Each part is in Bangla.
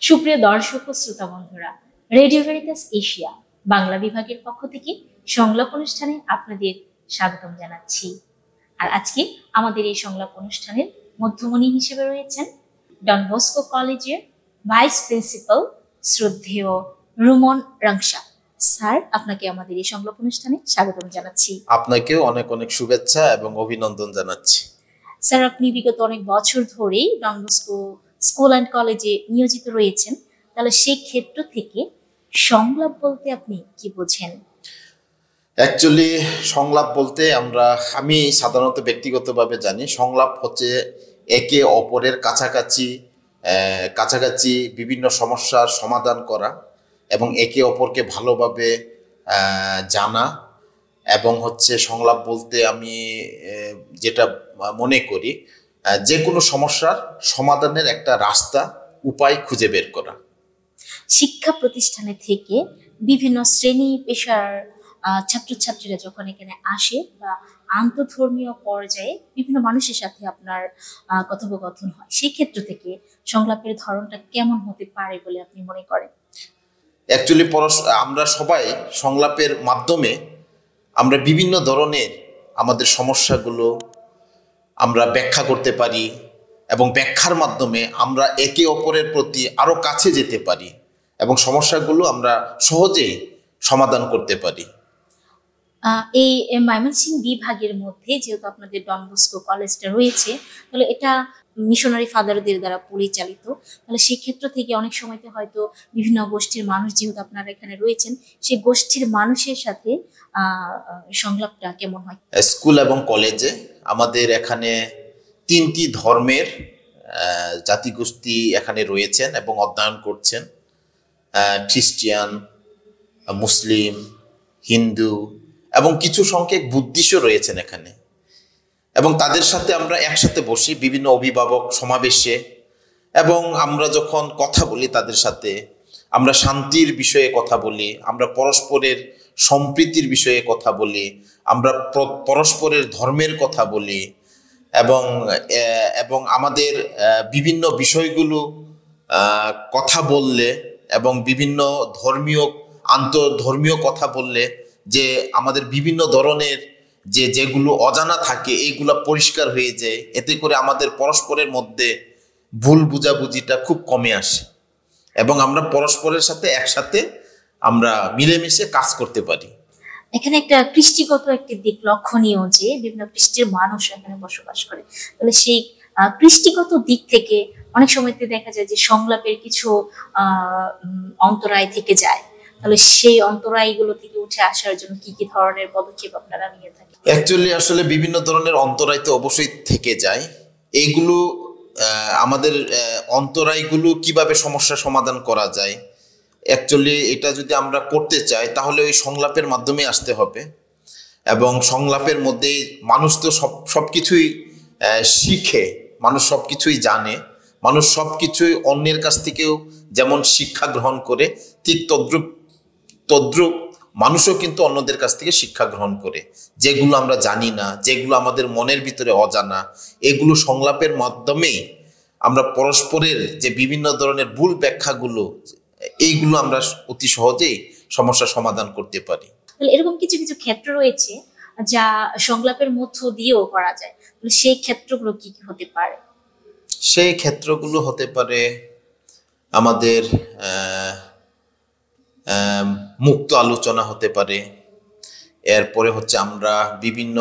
সুপ্রিয় দর্শক ও শ্রোতা বন্ধুরা, রেডিও ভেরিটাস এশিয়া বাংলা বিভাগের পক্ষ থেকে সংলাপ অনুষ্ঠানে আপনাদের স্বাগতম জানাচ্ছি। আর আজকে আমাদের এই সংলাপ অনুষ্ঠানের মধ্যমণি হিসেবে রয়েছেন ডন বস্কো কলেজের ভাইস প্রিন্সিপাল শ্রদ্ধেয় রুমন রাংসা স্যার। আপনাকে আমাদের এই সংলাপ অনুষ্ঠানে স্বাগতম জানাচ্ছি। আপনাকেও অনেক অনেক শুভেচ্ছা এবং অভিনন্দন জানাচ্ছি। স্যার, আপনি বিগত অনেক বছর ধরেই ডন বস্কো স্কুল অ্যান্ড কলেজে নিয়োজিত রয়েছেন, তাহলে সেই ক্ষেত্র থেকে সংলাপ বলতে আপনি কি বোঝেন? অ্যাকচুয়ালি সংলাপ বলতে আমি সাধারণত ব্যক্তিগতভাবে জানি সংলাপ হচ্ছে একে অপরের কাছাকাছি বিভিন্ন সমস্যার সমাধান করা এবং একে অপরকে ভালোভাবে জানা, এবং হচ্ছে সংলাপ বলতে আমি যেটা মনে করি যে কোনো সমস্যার সমাধানের একটা রাস্তা উপায় খুঁজে বের করা। শিক্ষা প্রতিষ্ঠানে থেকে বিভিন্ন শ্রেণী পেশার ছাত্রছাত্রীরা যখন এখানে আসে বা আন্তঃধর্মীয় পর্যায়ে বিভিন্ন মানুষের সাথে আপনার কথোপকথন হয়, সেই ক্ষেত্র থেকে সংলাপের ধরনটা কেমন হতে পারে বলে আপনি মনে করেন? অ্যাকচুয়ালি আমরা সবাই সংলাপের মাধ্যমে আমরা বিভিন্ন ধরনের আমাদের সমস্যাগুলো আমরা ব্যাখ্যা করতে পারি এবং ব্যাখ্যার মাধ্যমে আমরা একে অপরের প্রতি আরো কাছে যেতে পারি এবং সমস্যাগুলো আমরা সহজেই সমাধান করতে পারি। এই ময়মনসিংহ বিভাগের মধ্যে যেহেতু আপনাদের ডন বস্কো কলেজটা রয়েছে, তাহলে এটা মিশনারি ফাদারদের দ্বারা পরিচালিত, তাহলে সেই ক্ষেত্র থেকে অনেক সময়তে হয়তো বিভিন্ন গোষ্ঠীর মানুষ যেহেতু আপনারা এখানে রয়েছেন, সেই গোষ্ঠীর মানুষের সাথে সংলাপটা কেমন হয়? স্কুল এবং কলেজে আমাদের এখানে 3টি ধর্মের জাতিগোষ্ঠী এখানে রয়েছেন এবং অধ্যয়ন করছেন। খ্রিস্টান, মুসলিম, হিন্দু এবং কিছু সংখ্যক বুদ্ধিস্টও রয়েছেন এখানে, এবং তাদের সাথে আমরা একসাথে বসি বিভিন্ন অভিভাবক সমাবেশে, এবং আমরা যখন কথা বলি তাদের সাথে আমরা শান্তির বিষয়ে কথা বলি, আমরা পরস্পরের সম্প্রীতির বিষয়ে কথা বলি, আমরা পরস্পরের ধর্মের কথা বলি, এবং আমাদের বিভিন্ন বিষয়গুলো কথা বললে এবং বিভিন্ন আন্তঃধর্মীয় কথা বললে যে আমাদের বিভিন্ন ধরনের যেগুলো অজানা থাকে এইগুলো পরিষ্কার হয়ে যায়, এতে করে আমাদের পরস্পরের মধ্যে ভুল বুঝাবুঝিটা খুব কমে আসে এবং আমরা পরস্পরের সাথে একসাথে আমরা মিলেমিশে কাজ করতে পারি। এখানে একটা কৃষ্টিগত একটি দিক লক্ষণীয় যে বিভিন্ন কৃষ্টির মানুষ এখানে বসবাস করে, তাহলে সেই কৃষ্টিগত দিক থেকে অনেক সময়তে দেখা যায় যে সংলাপের কিছু অন্তরায় থেকে যায়, তাহলে সেই অন্তরায়গুলো থেকে উঠে আসার জন্য কি কি ধরনের পদক্ষেপ আপনারা নিয়ে থাকেন? অ্যাকচুয়ালি আসলে বিভিন্ন ধরনের অন্তরায় তো অবশ্যই থেকে যায়। এইগুলো আমাদের অন্তরায়গুলো কিভাবে সমস্যা সমাধান করা যায়, অ্যাকচুয়ালি এটা যদি আমরা করতে চাই তাহলে ওই সংলাপের মাধ্যমে আসতে হবে, এবং সংলাপের মধ্যেই মানুষ তো সবকিছুই শিখে, মানুষ সবকিছুই জানে, মানুষ সবকিছুই অন্যের কাছ থেকেও যেমন শিক্ষা গ্রহণ করে ঠিক তদ্রূপ মানুষও কিন্তু অন্যদের কাছ থেকে শিক্ষা গ্রহণ করে। যেগুলো আমরা জানি না, যেগুলো আমাদের মনের ভিতরে অজানা, এগুলো সংলাপের মাধ্যমেই আমরা পরস্পরের যে বিভিন্ন ধরনের ভুল ব্যাখ্যাগুলো এইগুলো আমরা অতি সহজেই সমস্যা সমাধান করতে পারি। এরকম কিছু কিছু ক্ষেত্র রয়েছে যা সংলাপের মধ্য দিয়েও করা যায়, সেই ক্ষেত্রগুলো কি কি হতে পারে? সেই ক্ষেত্রগুলো হতে পারে আমাদের মুক্ত আলোচনা হতে পারে, এরপরে হচ্ছে আমরা বিভিন্ন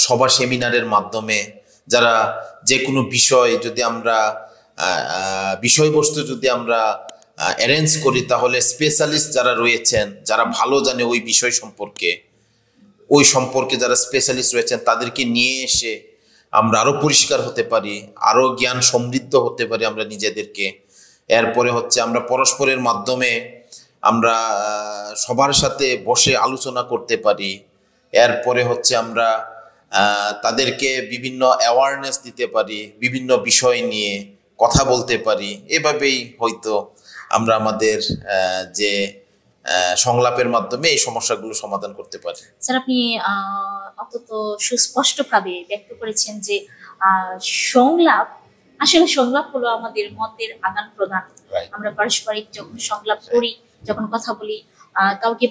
সভা সেমিনারের মাধ্যমে যারা যে কোনো বিষয় যদি আমরা বিষয়বস্তু যদি আমরা অ্যারেঞ্জ করি তাহলে স্পেশালিস্ট যারা রয়েছেন, যারা ভালো জানে ওই বিষয় সম্পর্কে যারা স্পেশালিস্ট রয়েছেন তাদেরকে নিয়ে এসে আমরা আরো পরিষ্কার হতে পারি, আরো জ্ঞান সমৃদ্ধ হতে পারি আমরা নিজেদেরকে। এরপরে হচ্ছে আমরা পরস্পরের মাধ্যমে আমরা সবার সাথে বসে আলোচনা করতে পারি। এরপরে হচ্ছে আমরা তাদেরকে বিভিন্ন অ্যাওয়ারনেস দিতে পারি, বিভিন্ন বিষয় নিয়ে কথা বলতে পারি। এভাবেই হয়তো আমরা আমাদের যে সংলাপের মাধ্যমে এই সমস্যাগুলো সমাধান করতে পারি। স্যার, আপনি অন্তত সুস্পষ্টভাবে ব্যক্ত করেছেন যে সংলাপ আসলে সংলাপ হলো আমাদের মতের আদান প্রদান। Right. আমরা পারস্পরিক যখন সংলাপ করি, যখন কথা বলি, কাউকে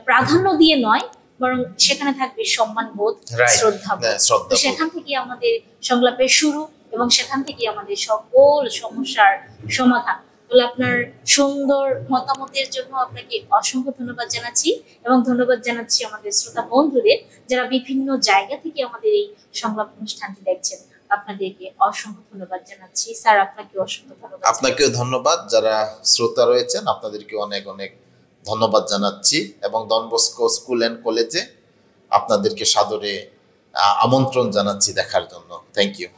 প্রাধান্য দিয়ে নয়, বরং সেখানে থাকবে সম্মান বোধ, Right. শ্রদ্ধা বোধ। শ্রদ্ধা তো বোধ। সেখান থেকে আমাদের সংলাপের শুরু এবং সেখান থেকে আমাদের সকল সমস্যার সমাধান। তাহলে আপনার সুন্দর মতামতের জন্য আপনাকে অসংখ্য ধন্যবাদ জানাচ্ছি, এবং ধন্যবাদ জানাচ্ছি আমাদের শ্রোতা বন্ধুদের যারা বিভিন্ন জায়গা থেকে আমাদের এই সংলাপ অনুষ্ঠানটি দেখছেন। আপনাদেরকে অসংখ্য ধন্যবাদ জানাচ্ছি। স্যার, আপনাকে অসংখ্য ধন্যবাদ। আপনাকেও ধন্যবাদ। যারা শ্রোতা রয়েছেন আপনাদেরকে অনেক অনেক ধন্যবাদ জানাচ্ছি, এবং ডন বস্কো স্কুল অ্যান্ড কলেজে আপনাদেরকে সাদরে আমন্ত্রণ জানাচ্ছি দেখার জন্য। Thank you.